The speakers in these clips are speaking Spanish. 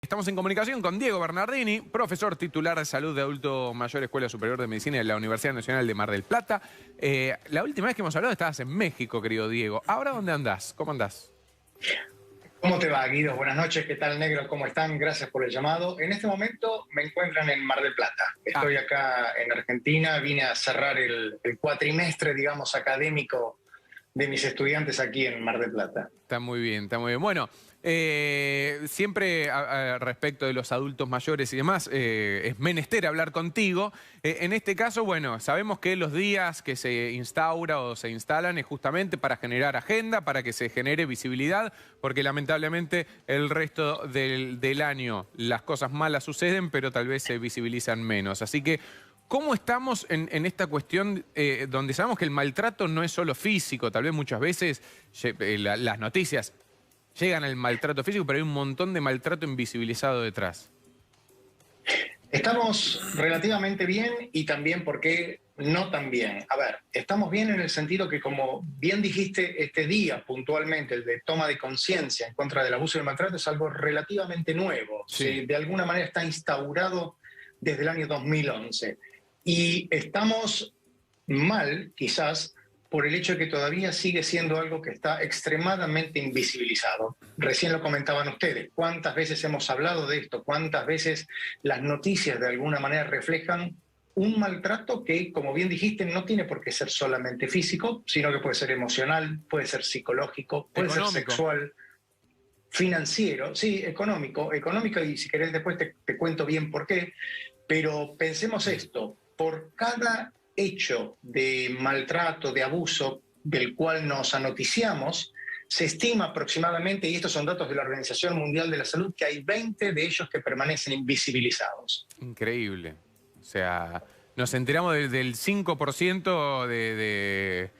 Estamos en comunicación con Diego Bernardini, profesor titular de Salud de Adulto Mayor, Escuela Superior de Medicina de la Universidad Nacional de Mar del Plata. La última vez que hemos hablado estabas en México, querido Diego. ¿Ahora dónde andás? ¿Cómo andás? ¿Cómo te va, Guido? Buenas noches, ¿qué tal, negro? ¿Cómo están? Gracias por el llamado. En este momento me encuentran en Mar del Plata. Estoy acá en Argentina, vine a cerrar el cuatrimestre, digamos, académico de mis estudiantes aquí en Mar del Plata. Está muy bien, está muy bien. Bueno, siempre respecto de los adultos mayores y demás, es menester hablar contigo. En este caso, bueno, sabemos que los días que se instaura o se instalan es justamente para generar agenda, para que se genere visibilidad, porque lamentablemente el resto del año las cosas malas suceden, pero tal vez se visibilizan menos. Así que, ¿cómo estamos en esta cuestión donde sabemos que el maltrato no es solo físico? Tal vez muchas veces las noticias llegan al maltrato físico, pero hay un montón de maltrato invisibilizado detrás. Estamos relativamente bien y también porque no tan bien. A ver, estamos bien en el sentido que, como bien dijiste, este día puntualmente, el de toma de conciencia en contra del abuso y el maltrato, es algo relativamente nuevo. Sí. De alguna manera está instaurado desde el año 2011. Y estamos mal, quizás, por el hecho de que todavía sigue siendo algo que está extremadamente invisibilizado. Recién lo comentaban ustedes, cuántas veces hemos hablado de esto, cuántas veces las noticias de alguna manera reflejan un maltrato que, como bien dijiste, no tiene por qué ser solamente físico, sino que puede ser emocional, puede ser psicológico, puede ser sexual, financiero, sí, económico, y si querés después te cuento bien por qué, pero pensemos esto, por cada hecho de maltrato, de abuso del cual nos anoticiamos, se estima aproximadamente, y estos son datos de la Organización Mundial de la Salud, que hay 20 de ellos que permanecen invisibilizados. Increíble. O sea, nos enteramos del 5% de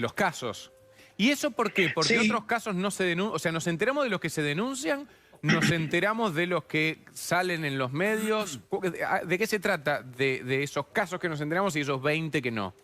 los casos. ¿Y eso por qué? Porque Sí, otros casos no se denuncian. O sea, nos enteramos de los que se denuncian, nos enteramos de los que salen en los medios. ¿De qué se trata? De esos casos que nos enteramos y esos 20 que no.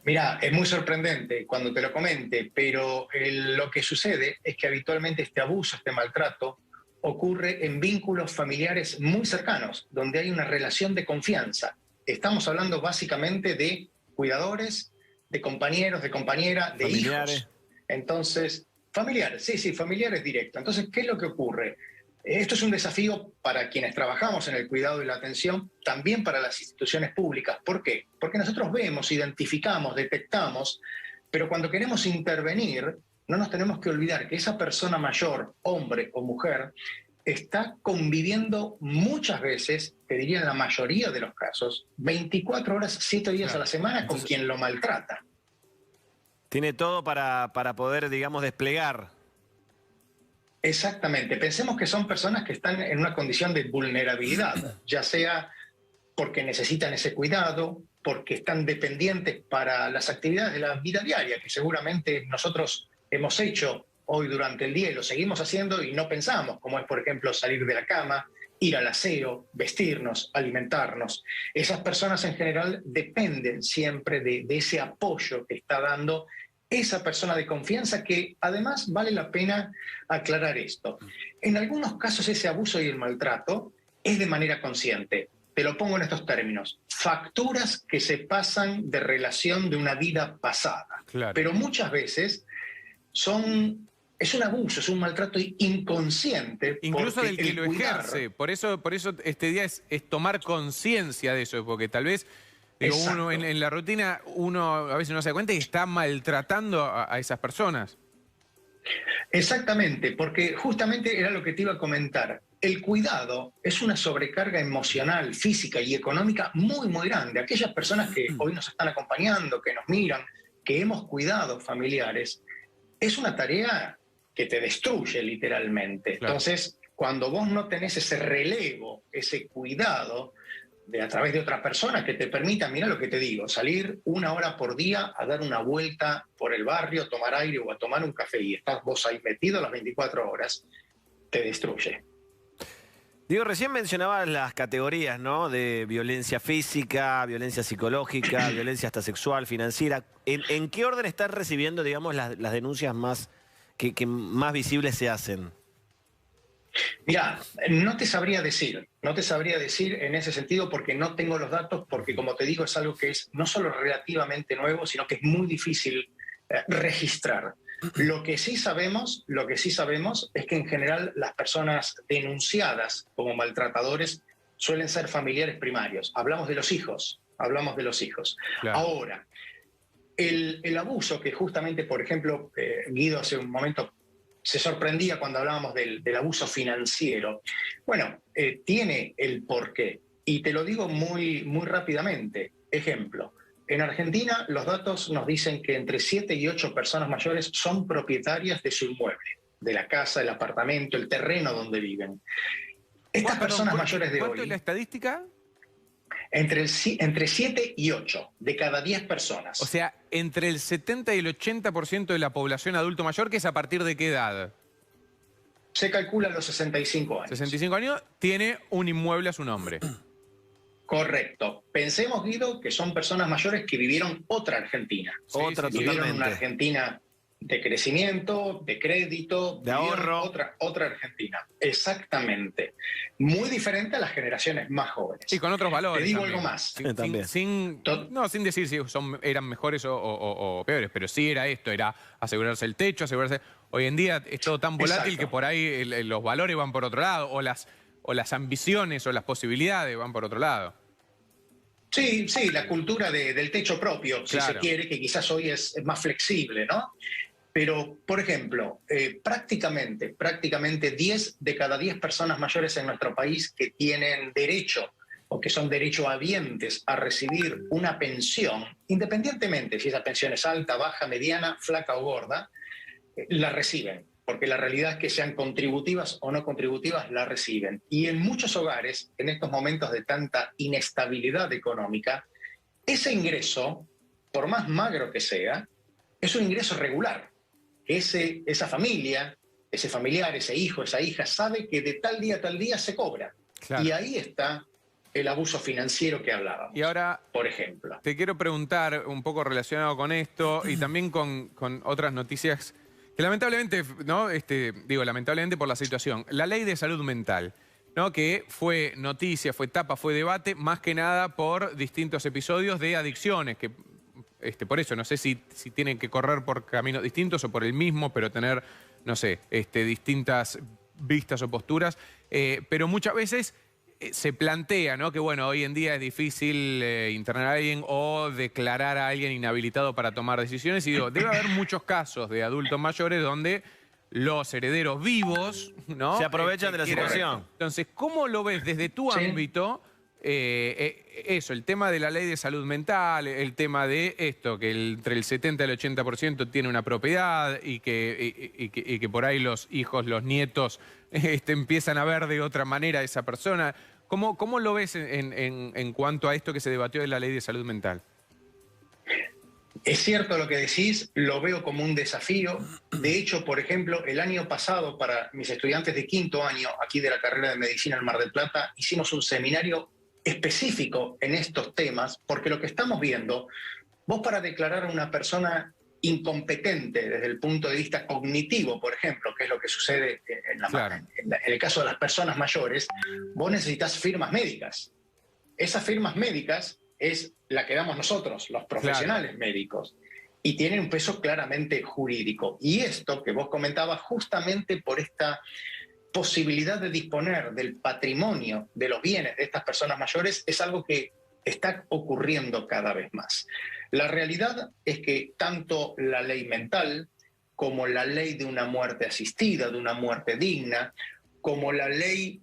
mira, es muy sorprendente cuando te lo comente, pero lo que sucede es que habitualmente este abuso, este maltrato, ocurre en vínculos familiares muy cercanos, donde hay una relación de confianza. Estamos hablando básicamente de cuidadores, de compañeros, de compañeras, de Familiares. hijos. Entonces, familiares, sí, familiares directos. Entonces, ¿qué es lo que ocurre? Esto es un desafío para quienes trabajamos en el cuidado y la atención, también para las instituciones públicas. ¿Por qué? Porque nosotros vemos, identificamos, detectamos, pero cuando queremos intervenir, no nos tenemos que olvidar que esa persona mayor, hombre o mujer, está conviviendo muchas veces, te diría en la mayoría de los casos, 24 horas, 7 días a la semana con quien lo maltrata. Tiene todo para poder, digamos, desplegar. Exactamente. Pensemos que son personas que están en una condición de vulnerabilidad, ya sea porque necesitan ese cuidado, porque están dependientes para las actividades de la vida diaria, que seguramente nosotros hemos hecho hoy durante el día y lo seguimos haciendo y no pensamos, como es, por ejemplo, salir de la cama, ir al aseo, vestirnos, alimentarnos. Esas personas en general dependen siempre de ese apoyo que está dando esa persona de confianza, que además vale la pena aclarar esto. En algunos casos ese abuso y el maltrato es de manera consciente. Te lo pongo en estos términos: facturas que se pasan de relación de una vida pasada. Claro. Pero muchas veces es un abuso, es un maltrato inconsciente. Incluso porque del que lo ejerce. Por eso este día es tomar conciencia de eso, porque tal vez digo, uno en la rutina, uno a veces no se da cuenta y está maltratando a esas personas. Exactamente, porque justamente era lo que te iba a comentar. El cuidado es una sobrecarga emocional, física y económica muy, muy grande. Aquellas personas que hoy nos están acompañando, que nos miran, que hemos cuidado familiares, es una tarea que te destruye literalmente. Claro. Entonces, cuando vos no tenés ese relevo, ese cuidado, a través de otra persona que te permita, mira lo que te digo, salir 1 hora por día a dar una vuelta por el barrio, tomar aire o a tomar un café, y estás vos ahí metido las 24 horas, te destruye. Digo, recién mencionabas las categorías, ¿no? De violencia física, violencia psicológica, violencia hasta sexual, financiera. ¿En qué orden están recibiendo, digamos, las denuncias más que más visibles se hacen? Mira, no te sabría decir en ese sentido porque no tengo los datos, porque como te digo es algo que es no solo relativamente nuevo, sino que es muy difícil registrar. Lo que sí sabemos es que en general las personas denunciadas como maltratadores suelen ser familiares primarios. Hablamos de los hijos, hablamos de los hijos. Claro. Ahora, el abuso que justamente, por ejemplo, Guido hace un momento se sorprendía cuando hablábamos del abuso financiero. Bueno, tiene el porqué. Y te lo digo muy, muy rápidamente. Ejemplo, en Argentina los datos nos dicen que entre 7 y 8 personas mayores son propietarias de su inmueble, de la casa, el apartamento, el terreno donde viven. Estas personas mayores de ¿Cuánto es la hoy, estadística? entre 7 y 8 de cada 10 personas. O sea, entre el 70 y el 80% de la población adulto mayor, que es a partir de qué edad? Se calcula a los 65 años. 65 años, tiene un inmueble a su nombre. Correcto. Pensemos, Guido, que son personas mayores que vivieron otra Argentina. Sí, Otra sí, sí. Vivieron totalmente. una Argentina de crecimiento, de crédito, De vivieron ahorro. otra Argentina. Exactamente. Muy diferente a las generaciones más jóvenes. Y con otros valores. Te digo también. algo más. También. Sin decir si eran mejores o peores, pero sí era esto, era asegurarse el techo, asegurarse... Hoy en día es todo tan volátil Exacto. que por ahí los valores van por otro lado, o las ambiciones o las posibilidades van por otro lado. Sí, sí, la cultura del techo propio, si Claro. se quiere, que quizás hoy es más flexible, ¿no? Pero, por ejemplo, prácticamente 10 de cada 10 personas mayores en nuestro país que tienen derecho o que son derechohabientes a recibir una pensión, independientemente si esa pensión es alta, baja, mediana, flaca o gorda, la reciben. Porque la realidad es que sean contributivas o no contributivas, la reciben. Y en muchos hogares, en estos momentos de tanta inestabilidad económica, ese ingreso, por más magro que sea, es un ingreso regular. Esa familia, ese familiar, ese hijo, esa hija, sabe que de tal día a tal día se cobra. Claro. Y ahí está el abuso financiero que hablábamos, Y ahora por ejemplo. te quiero preguntar un poco relacionado con esto y también con otras noticias que lamentablemente, ¿no? Lamentablemente por la situación. La ley de salud mental, ¿no? Que fue noticia, fue tapa, fue debate, más que nada por distintos episodios de adicciones, que por eso no sé si tienen que correr por caminos distintos o por el mismo, pero tener, no sé, distintas vistas o posturas, pero muchas veces se plantea, ¿no? Que bueno, hoy en día es difícil internar a alguien o declarar a alguien inhabilitado para tomar decisiones. Y digo, debe haber muchos casos de adultos mayores donde los herederos vivos, ¿no? Se aprovechan de la quieren- situación. Entonces, ¿cómo lo ves desde tu Sí. ámbito? Eso, el tema de la ley de salud mental, el tema de esto, que entre el 70 y el 80% tiene una propiedad y que por ahí los hijos, los nietos, empiezan a ver de otra manera a esa persona. ¿Cómo lo ves en cuanto a esto que se debatió de la ley de salud mental? Es cierto lo que decís, lo veo como un desafío. De hecho, por ejemplo, el año pasado, para mis estudiantes de quinto año aquí de la carrera de medicina en Mar del Plata, hicimos un seminario específico en estos temas, porque lo que estamos viendo, vos para declarar a una persona incompetente desde el punto de vista cognitivo, por ejemplo, que es lo que sucede Claro. en el caso de las personas mayores, vos necesitas firmas médicas. Esas firmas médicas es la que damos nosotros, los profesionales médicos, y tienen un peso claramente jurídico. Y esto que vos comentabas, justamente por esta posibilidad de disponer del patrimonio, de los bienes de estas personas mayores, es algo que está ocurriendo cada vez más. La realidad es que tanto la ley mental como la ley de una muerte asistida, de una muerte digna, como la ley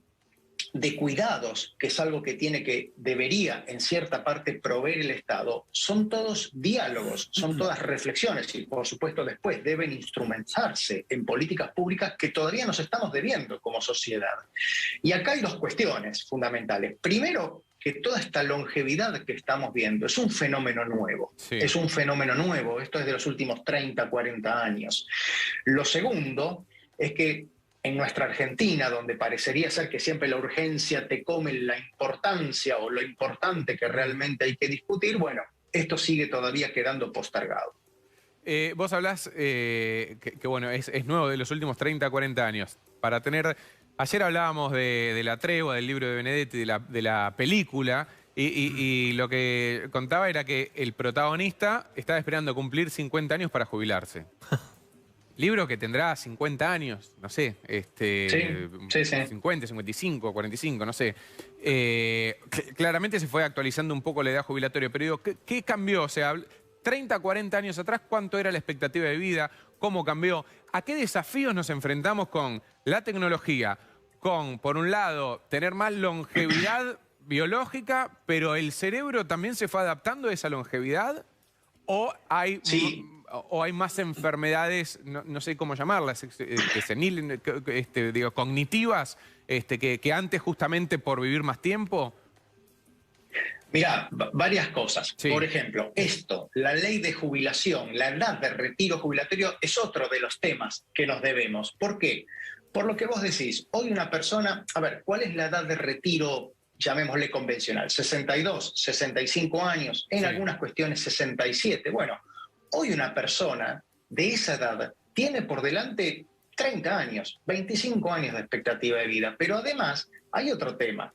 de cuidados, que es algo que debería en cierta parte proveer el Estado, son todos diálogos, son todas reflexiones y por supuesto después deben instrumentarse en políticas públicas que todavía nos estamos debiendo como sociedad. Y acá hay dos cuestiones fundamentales. Primero, que toda esta longevidad que estamos viendo es un fenómeno nuevo. Sí. Es un fenómeno nuevo, esto es de los últimos 30, 40 años. Lo segundo es que en nuestra Argentina, donde parecería ser que siempre la urgencia te come la importancia o lo importante que realmente hay que discutir, bueno, esto sigue todavía quedando postergado. Vos hablás que bueno, es nuevo de los últimos 30, 40 años. Para tener Ayer hablábamos de La Tregua, del libro de Benedetti, de la película, y lo que contaba era que el protagonista estaba esperando cumplir 50 años para jubilarse. Libro que tendrá 50 años, no sé, Sí. 50, 55, 45, no sé. Claramente se fue actualizando un poco la edad jubilatoria, pero digo, ¿qué cambió? O sea, 30, 40 años atrás, ¿cuánto era la expectativa de vida? ¿Cómo cambió? ¿A qué desafíos nos enfrentamos con la tecnología? Con, por un lado, tener más longevidad biológica, pero el cerebro también se fue adaptando a esa longevidad, o hay, Sí. o hay más enfermedades, no sé cómo llamarlas, senil, digo, cognitivas, que antes justamente por vivir más tiempo. Mirá, varias cosas. Sí. Por ejemplo, la ley de jubilación, la edad de retiro jubilatorio es otro de los temas que nos debemos. ¿Por qué? Por lo que vos decís, hoy una persona, a ver, ¿cuál es la edad de retiro, llamémosle convencional? 62, 65 años, en Sí. algunas cuestiones 67. Bueno, hoy una persona de esa edad tiene por delante 30 años, 25 años de expectativa de vida, pero además hay otro tema.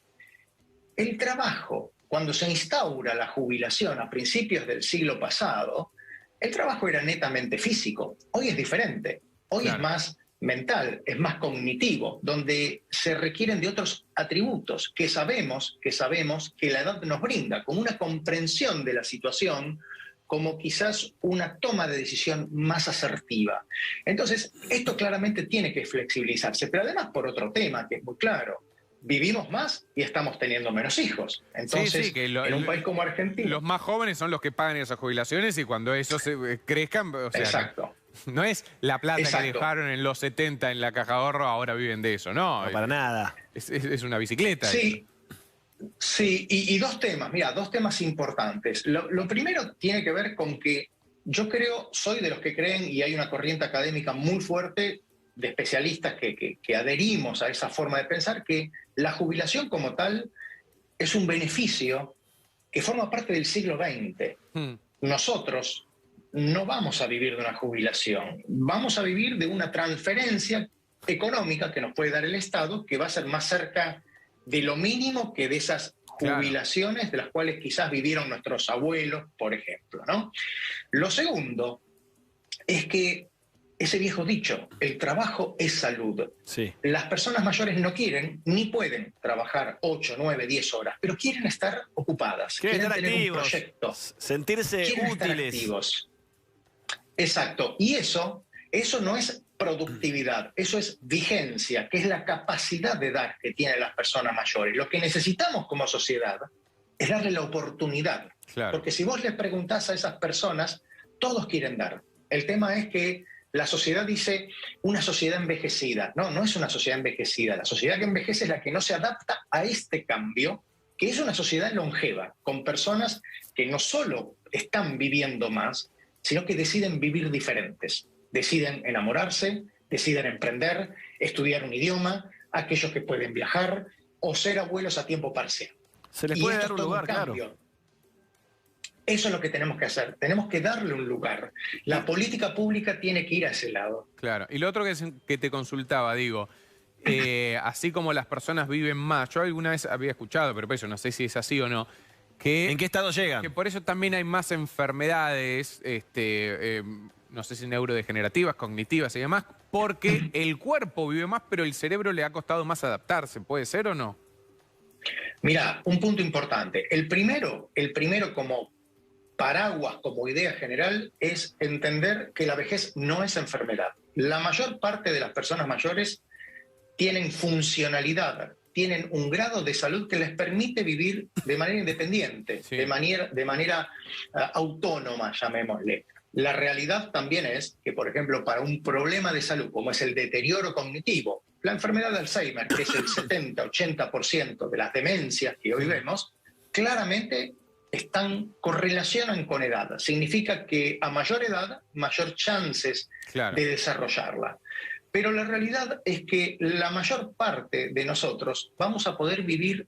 El trabajo, cuando se instaura la jubilación a principios del siglo pasado, el trabajo era netamente físico. Hoy es diferente. Hoy Claro. es más mental, es más cognitivo, donde se requieren de otros atributos que sabemos que la edad nos brinda, como una comprensión de la situación, como quizás una toma de decisión más asertiva. Entonces, esto claramente tiene que flexibilizarse, pero además por otro tema que es muy claro. Vivimos más y estamos teniendo menos hijos. Entonces, Sí, que en un país como Argentina... los más jóvenes son los que pagan esas jubilaciones y cuando esos crezcan, o sea, Exacto. no es la plata que Exacto. dejaron en los 70 en la caja de ahorro, ahora viven de eso, no. No, para nada. Es una bicicleta. Sí, sí, y dos temas, mira, dos temas importantes. Lo primero tiene que ver con que yo soy de los que creen, y hay una corriente académica muy fuerte de especialistas que adherimos a esa forma de pensar, que la jubilación como tal es un beneficio que forma parte del siglo XX. Nosotros no vamos a vivir de una jubilación, vamos a vivir de una transferencia económica que nos puede dar el Estado, que va a ser más cerca de lo mínimo que de esas jubilaciones de las cuales quizás vivieron nuestros abuelos, por ejemplo, ¿no? Lo segundo es que ese viejo dicho, el trabajo es salud. Sí. Las personas mayores no quieren ni pueden trabajar 8, 9, 10 horas, pero quieren estar ocupadas, quieren estar tener activos, un proyecto, sentirse quieren estar útiles. activos. Exacto, y eso no es productividad, eso es vigencia, que es la capacidad de dar que tienen las personas mayores. Lo que necesitamos como sociedad es darle la oportunidad, porque si vos les preguntás a esas personas, todos quieren dar. El tema es que la sociedad dice una sociedad envejecida. No, no es una sociedad envejecida. La sociedad que envejece es la que no se adapta a este cambio, que es una sociedad longeva, con personas que no solo están viviendo más, sino que deciden vivir diferentes. Deciden enamorarse, deciden emprender, estudiar un idioma, aquellos que pueden viajar o ser abuelos a tiempo parcial. Se les Y puede esto dar un es todo lugar, claro. cambio. Eso es lo que tenemos que hacer. Tenemos que darle un lugar. La política pública tiene que ir a ese lado. Claro. Y lo otro que te consultaba, digo, así como las personas viven más, yo alguna vez había escuchado, pero por eso no sé si es así o no, que... ¿En qué estado llegan? Que por eso también hay más enfermedades, no sé si neurodegenerativas, cognitivas y demás, porque el cuerpo vive más, pero el cerebro le ha costado más adaptarse. ¿Puede ser o no? Mira, un punto importante. El primero como paraguas, como idea general, es entender que la vejez no es enfermedad. La mayor parte de las personas mayores tienen funcionalidad, tienen un grado de salud que les permite vivir de manera independiente, Sí. de manera autónoma, llamémosle. La realidad también es que, por ejemplo, para un problema de salud, como es el deterioro cognitivo, la enfermedad de Alzheimer, que es el 70-80% de las demencias que hoy vemos, claramente correlacionan con edad. Significa que a mayor edad, mayor chances de desarrollarla. Pero la realidad es que la mayor parte de nosotros vamos a poder vivir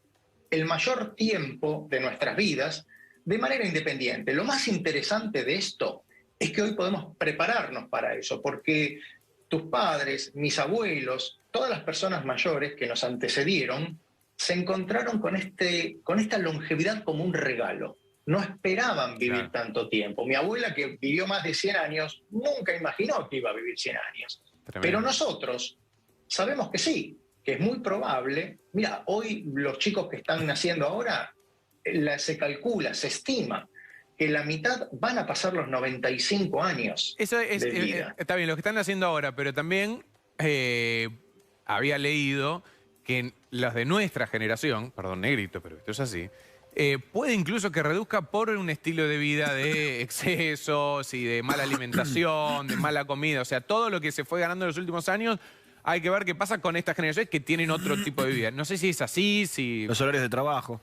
el mayor tiempo de nuestras vidas de manera independiente. Lo más interesante de esto es que hoy podemos prepararnos para eso, porque tus padres, mis abuelos, todas las personas mayores que nos antecedieron se encontraron con esta longevidad como un regalo. No esperaban vivir tanto tiempo. Mi abuela, que vivió más de 100 años, nunca imaginó que iba a vivir 100 años. Tremendo. Pero nosotros sabemos que sí, que es muy probable. Mira, hoy los chicos que están naciendo ahora, se calcula, se estima que la mitad van a pasar los 95 años Eso es, de vida. está bien, lo que están haciendo ahora, pero también había leído que los de nuestra generación, perdón, negrito, pero esto es así, puede incluso que reduzca por un estilo de vida de excesos y de mala alimentación, de mala comida. O sea, todo lo que se fue ganando en los últimos años, hay que ver qué pasa con estas generaciones que tienen otro tipo de vida. No sé si es así, si... Los horarios de trabajo.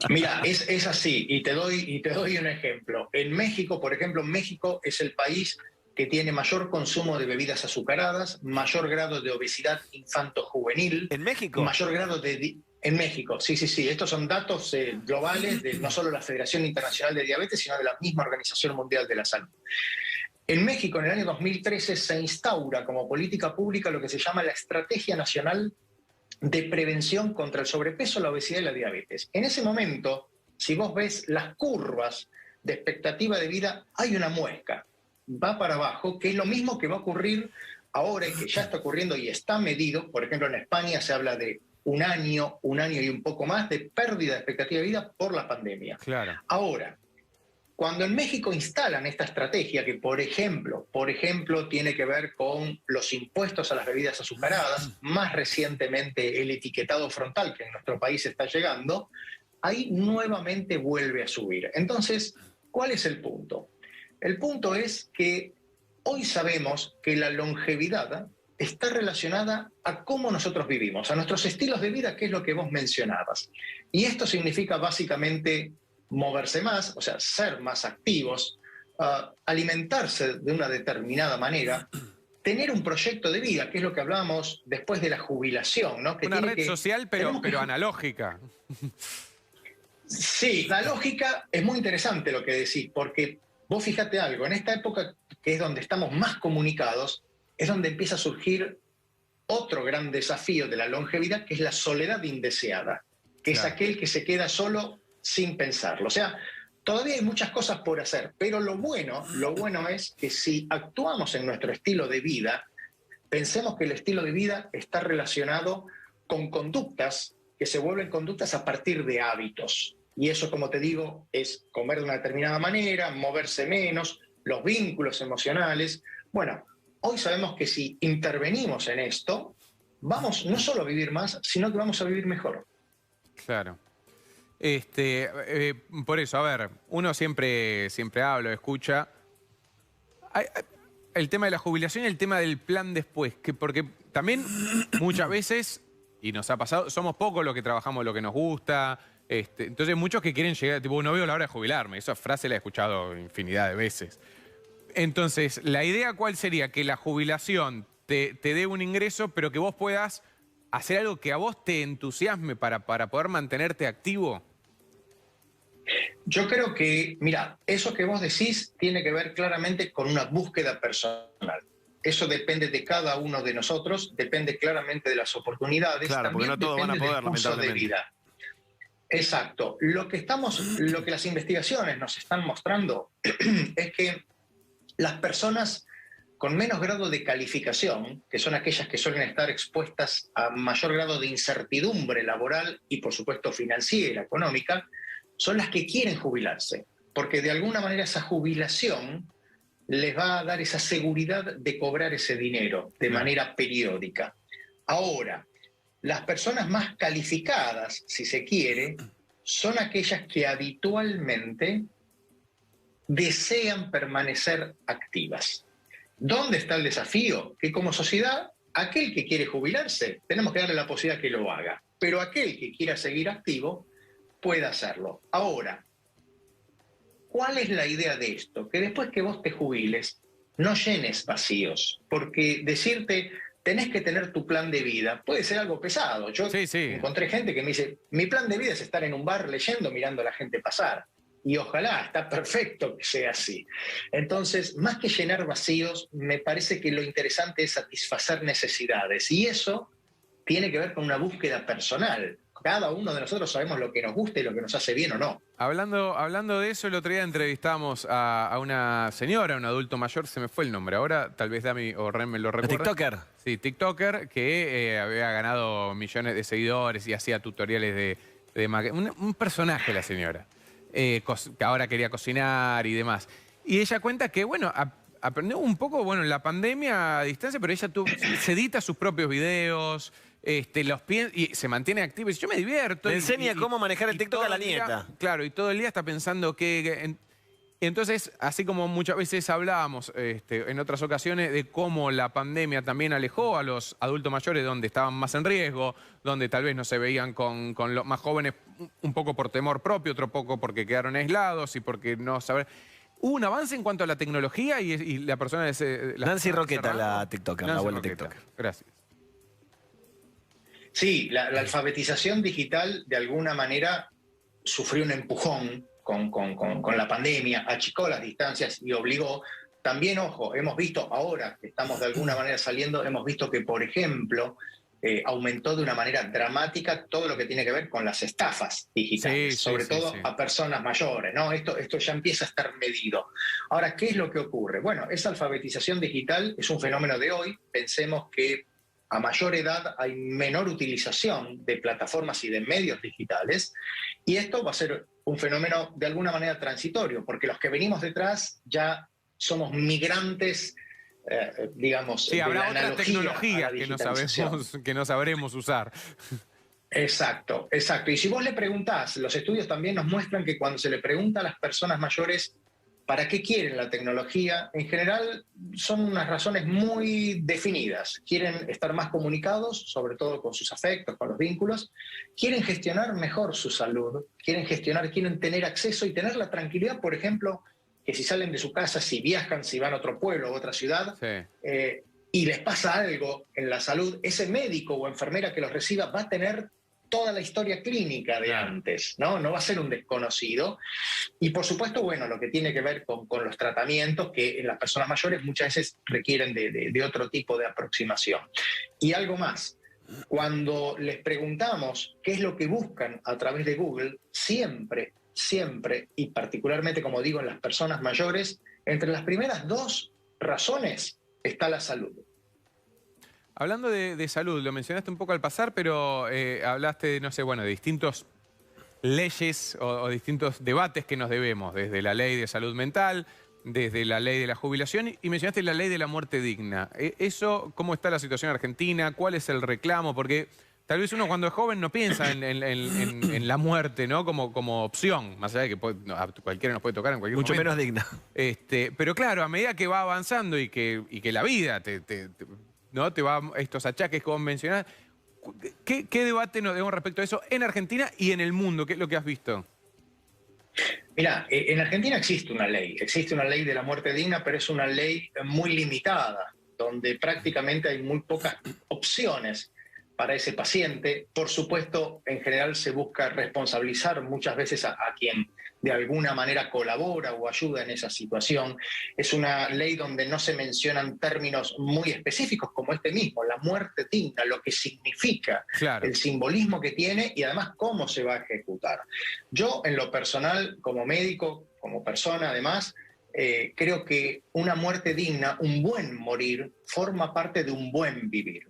Mira, es así, y te doy un ejemplo. En México, por ejemplo, México es el país que tiene mayor consumo de bebidas azucaradas, mayor grado de obesidad infanto-juvenil. ¿En México? Mayor grado de... En México, sí. Estos son datos globales de no solo la Federación Internacional de Diabetes, sino de la misma Organización Mundial de la Salud. En México, en el año 2013, se instaura como política pública lo que se llama la Estrategia Nacional de Prevención contra el Sobrepeso, la Obesidad y la Diabetes. En ese momento, si vos ves las curvas de expectativa de vida, hay una muesca, va para abajo, que es lo mismo que va a ocurrir ahora y que ya está ocurriendo y está medido. Por ejemplo, en España se habla de un año y un poco más de pérdida de expectativa de vida por la pandemia. Claro. Ahora, cuando en México instalan esta estrategia que, por ejemplo, tiene que ver con los impuestos a las bebidas azucaradas, más recientemente el etiquetado frontal que en nuestro país está llegando, ahí nuevamente vuelve a subir. Entonces, ¿cuál es el punto? El punto es que hoy sabemos que la longevidad está relacionada a cómo nosotros vivimos, a nuestros estilos de vida, que es lo que vos mencionabas. Y esto significa básicamente moverse más, o sea, ser más activos, alimentarse de una determinada manera, tener un proyecto de vida, que es lo que hablábamos después de la jubilación, ¿no? Que Una tiene red social, pero analógica. Sí, la lógica es muy interesante lo que decís, porque vos fíjate algo, en esta época que es donde estamos más comunicados, es donde empieza a surgir otro gran desafío de la longevidad, que es la soledad indeseada, que es aquel que se queda solo sin pensarlo. O sea, todavía hay muchas cosas por hacer, pero lo bueno es que si actuamos en nuestro estilo de vida, pensemos que el estilo de vida está relacionado con conductas que se vuelven conductas a partir de hábitos. Y eso, como te digo, es comer de una determinada manera, moverse menos, los vínculos emocionales. Bueno, hoy sabemos que si intervenimos en esto, vamos no solo a vivir más, sino que vamos a vivir mejor. Claro. Por eso, a ver, uno siempre habla, escucha. El tema de la jubilación y el tema del plan después, porque también muchas veces, y nos ha pasado, somos pocos los que trabajamos lo que nos gusta. Entonces muchos que quieren llegar, tipo, no veo la hora de jubilarme. Esa frase la he escuchado infinidad de veces. Entonces, la idea ¿cuál sería? Que la jubilación te dé un ingreso, pero que vos puedas hacer algo que a vos te entusiasme para poder mantenerte activo. Yo creo que, mira, eso que vos decís tiene que ver claramente con una búsqueda personal. Eso depende de cada uno de nosotros, depende claramente de las oportunidades. Claro, porque no todos van a poder, lamentablemente. Exacto. Lo que las investigaciones nos están mostrando es que las personas con menos grado de calificación, que son aquellas que suelen estar expuestas a mayor grado de incertidumbre laboral y, por supuesto, financiera, económica, son las que quieren jubilarse, porque de alguna manera esa jubilación les va a dar esa seguridad de cobrar ese dinero de manera periódica. Ahora, las personas más calificadas, si se quiere, son aquellas que habitualmente desean permanecer activas. ¿Dónde está el desafío? Que como sociedad, aquel que quiere jubilarse, tenemos que darle la posibilidad que lo haga, pero aquel que quiera seguir activo, pueda hacerlo. Ahora, ¿cuál es la idea de esto? Que después que vos te jubiles, no llenes vacíos, porque decirte tenés que tener tu plan de vida puede ser algo pesado. Yo encontré gente que me dice, mi plan de vida es estar en un bar leyendo, mirando a la gente pasar. y ojalá, está perfecto que sea así. Entonces, más que llenar vacíos, me parece que lo interesante es satisfacer necesidades, y eso tiene que ver con una búsqueda personal. Cada uno de nosotros sabemos lo que nos gusta y lo que nos hace bien o no. Hablando de eso, el otro día entrevistamos a una señora, un adulto mayor, se me fue el nombre. Ahora tal vez Dami o Ren me lo recuerda. TikToker. Sí, TikToker, que había ganado millones de seguidores y hacía tutoriales de un personaje la señora, que ahora quería cocinar y demás. Y ella cuenta que, bueno, aprendió un poco, bueno, en la pandemia a distancia, pero ella se edita sus propios videos, y se mantiene activa. Y dice, yo me divierto. Le enseña cómo manejar el TikTok a la nieta. Claro, y todo el día está pensando entonces, así como muchas veces hablábamos en otras ocasiones de cómo la pandemia también alejó a los adultos mayores donde estaban más en riesgo, donde tal vez no se veían con los más jóvenes un poco por temor propio, otro poco porque quedaron aislados y porque no saber. Hubo un avance en cuanto a la tecnología y la persona Nancy Roqueta, la TikToker, la abuela Roqueta. TikToker. Gracias. Sí, la alfabetización digital de alguna manera sufrió un empujón con la pandemia, achicó las distancias y obligó. También, ojo, hemos visto ahora que estamos de alguna manera saliendo, hemos visto que, por ejemplo, aumentó de una manera dramática todo lo que tiene que ver con las estafas digitales, sobre todo a personas mayores, ¿no? Esto ya empieza a estar medido. Ahora, ¿qué es lo que ocurre? Bueno, esa alfabetización digital es un fenómeno de hoy. Pensemos que a mayor edad hay menor utilización de plataformas y de medios digitales, y esto va a ser un fenómeno de alguna manera transitorio, porque los que venimos detrás ya somos migrantes, digamos, sí, habrá otras tecnologías que no sabremos usar. Exacto, exacto. Y si vos le preguntás, los estudios también nos muestran que cuando se le pregunta a las personas mayores ¿para qué quieren la tecnología? En general son unas razones muy definidas. Quieren estar más comunicados, sobre todo con sus afectos, con los vínculos. Quieren gestionar mejor su salud. Quieren tener acceso y tener la tranquilidad, por ejemplo, que si salen de su casa, si viajan, si van a otro pueblo o otra ciudad, y les pasa algo en la salud, ese médico o enfermera que los reciba va a tener toda la historia clínica de antes, ¿no? No va a ser un desconocido. Y por supuesto, bueno, lo que tiene que ver con los tratamientos, que en las personas mayores muchas veces requieren de otro tipo de aproximación. Y algo más, cuando les preguntamos qué es lo que buscan a través de Google, siempre, y particularmente, como digo, en las personas mayores, entre las primeras dos razones está la salud. Hablando de salud, lo mencionaste un poco al pasar, pero hablaste, no sé, bueno, de distintas leyes o distintos debates que nos debemos, desde la ley de salud mental, desde la ley de la jubilación, y mencionaste la ley de la muerte digna. Eso, ¿cómo está la situación en Argentina? ¿Cuál es el reclamo? Porque tal vez uno cuando es joven no piensa en la muerte, ¿no? Como opción, más allá de que a cualquiera nos puede tocar en cualquier momento. Mucho menos digna. Pero claro, a medida que va avanzando y que la vida ¿no? te va estos achaques que vos mencionás. ¿Qué debate nos debemos respecto a eso en Argentina y en el mundo? ¿Qué es lo que has visto? Mira, en Argentina existe una ley de la muerte digna, pero es una ley muy limitada, donde prácticamente hay muy pocas opciones para ese paciente. Por supuesto, en general se busca responsabilizar muchas veces a quien de alguna manera colabora o ayuda en esa situación. Es una ley donde no se mencionan términos muy específicos como este mismo, la muerte digna, lo que significa, el simbolismo que tiene y además cómo se va a ejecutar. Yo, en lo personal, como médico, como persona además, creo que una muerte digna, un buen morir, forma parte de un buen vivir.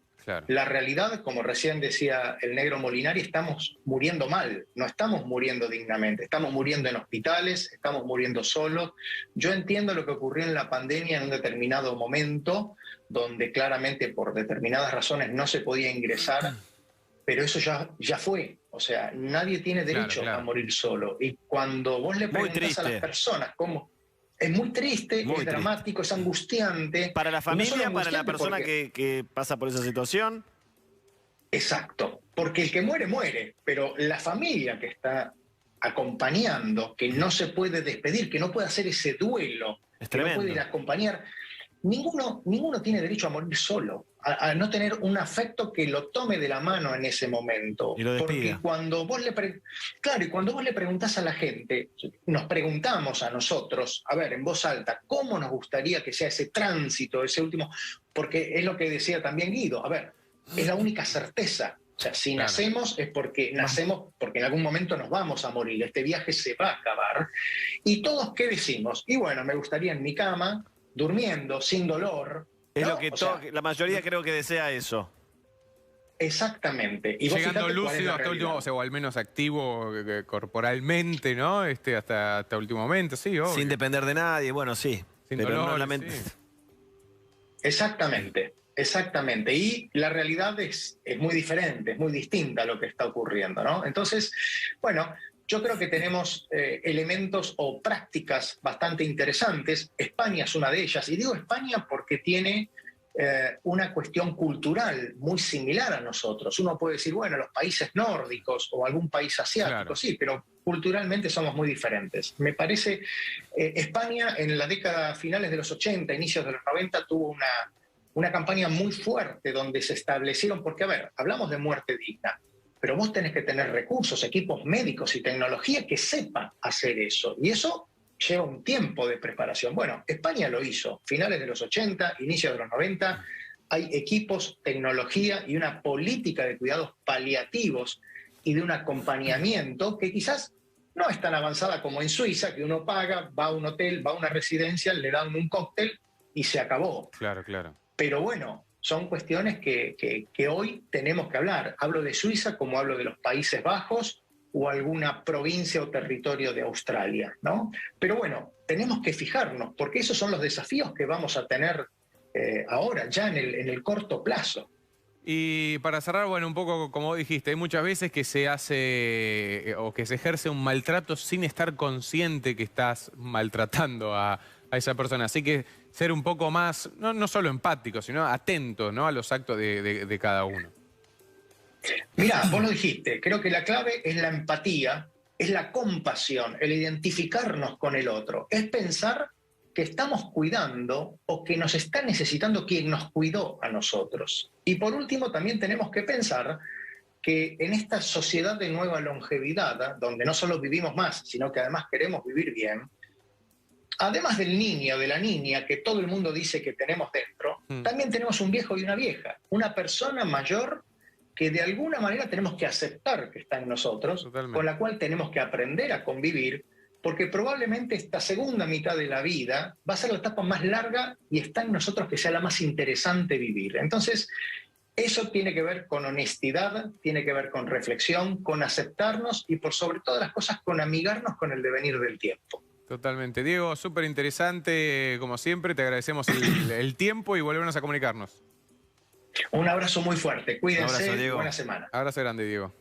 La realidad, como recién decía el negro Molinari, estamos muriendo mal, no estamos muriendo dignamente, estamos muriendo en hospitales, estamos muriendo solos. Yo entiendo lo que ocurrió en la pandemia en un determinado momento, donde claramente por determinadas razones no se podía ingresar, pero eso ya fue. O sea, nadie tiene derecho a morir solo. Y cuando vos le preguntás a las personas cómo... Es muy triste, es dramático, es angustiante. Para la familia, para la persona que pasa por esa situación. Exacto, porque el que muere, muere, pero la familia que está acompañando, que no se puede despedir, que no puede hacer ese duelo, que no puede ir a acompañar, ninguno tiene derecho a morir solo, a no tener un afecto que lo tome de la mano en ese momento. Y lo despida. Porque cuando vos claro, y cuando vos le preguntás a la gente, nos preguntamos a nosotros, a ver, en voz alta, ¿cómo nos gustaría que sea ese tránsito, ese último? Porque es lo que decía también Guido, a ver, es la única certeza. O sea, si nacemos es porque nacemos, porque en algún momento nos vamos a morir, este viaje se va a acabar. Y todos, ¿qué decimos? Y bueno, me gustaría en mi cama, durmiendo, sin dolor. Es ¿no? lo que la mayoría creo que desea eso. Exactamente. Y vos Llegando fijate cuál es lúcido la hasta último, realidad. o sea, o al menos activo corporalmente, ¿no? Hasta último momento, sí, obvio. Sin depender de nadie, bueno, sí. Sin pero dolores, no lamento. sí. Exactamente, exactamente. Y la realidad es muy diferente, es muy distinta a lo que está ocurriendo, ¿no? Entonces, bueno, yo creo que tenemos elementos o prácticas bastante interesantes. España es una de ellas. Y digo España porque tiene una cuestión cultural muy similar a nosotros. Uno puede decir, bueno, los países nórdicos o algún país asiático, Claro. sí, pero culturalmente somos muy diferentes. Me parece, España en la década finales de los 80, inicios de los 90, tuvo una campaña muy fuerte donde se establecieron, porque a ver, hablamos de muerte digna, pero vos tenés que tener recursos, equipos médicos y tecnología que sepan hacer eso. Y eso lleva un tiempo de preparación. Bueno, España lo hizo, finales de los 80, inicios de los 90, hay equipos, tecnología y una política de cuidados paliativos y de un acompañamiento que quizás no es tan avanzada como en Suiza, que uno paga, va a un hotel, va a una residencia, le dan un cóctel y se acabó. Claro, claro. Pero bueno, son cuestiones que hoy tenemos que hablar. Hablo de Suiza como hablo de los Países Bajos o alguna provincia o territorio de Australia, ¿no? Pero bueno, tenemos que fijarnos, porque esos son los desafíos que vamos a tener ahora, ya en el corto plazo. Y para cerrar, bueno, un poco como dijiste, hay muchas veces que se hace o que se ejerce un maltrato sin estar consciente que estás maltratando a esa persona. Así que ser un poco más, no solo empático, sino atento, ¿no? A los actos de cada uno. Mirá, vos lo dijiste, creo que la clave es la empatía, es la compasión, el identificarnos con el otro, es pensar que estamos cuidando o que nos está necesitando quien nos cuidó a nosotros. Y por último, también tenemos que pensar que en esta sociedad de nueva longevidad, donde no solo vivimos más, sino que además queremos vivir bien, además del niño o de la niña que todo el mundo dice que tenemos dentro, también tenemos un viejo y una vieja, una persona mayor que de alguna manera tenemos que aceptar que está en nosotros, Totalmente. con la cual tenemos que aprender a convivir, porque probablemente esta segunda mitad de la vida va a ser la etapa más larga y está en nosotros que sea la más interesante vivir. Entonces, eso tiene que ver con honestidad, tiene que ver con reflexión, con aceptarnos y por sobre todas las cosas con amigarnos con el devenir del tiempo. Totalmente. Diego, súper interesante, como siempre. Te agradecemos el tiempo y volvernos a comunicarnos. Un abrazo muy fuerte, cuídense, abrazo, Diego. buena semana. Abrazo grande, Diego.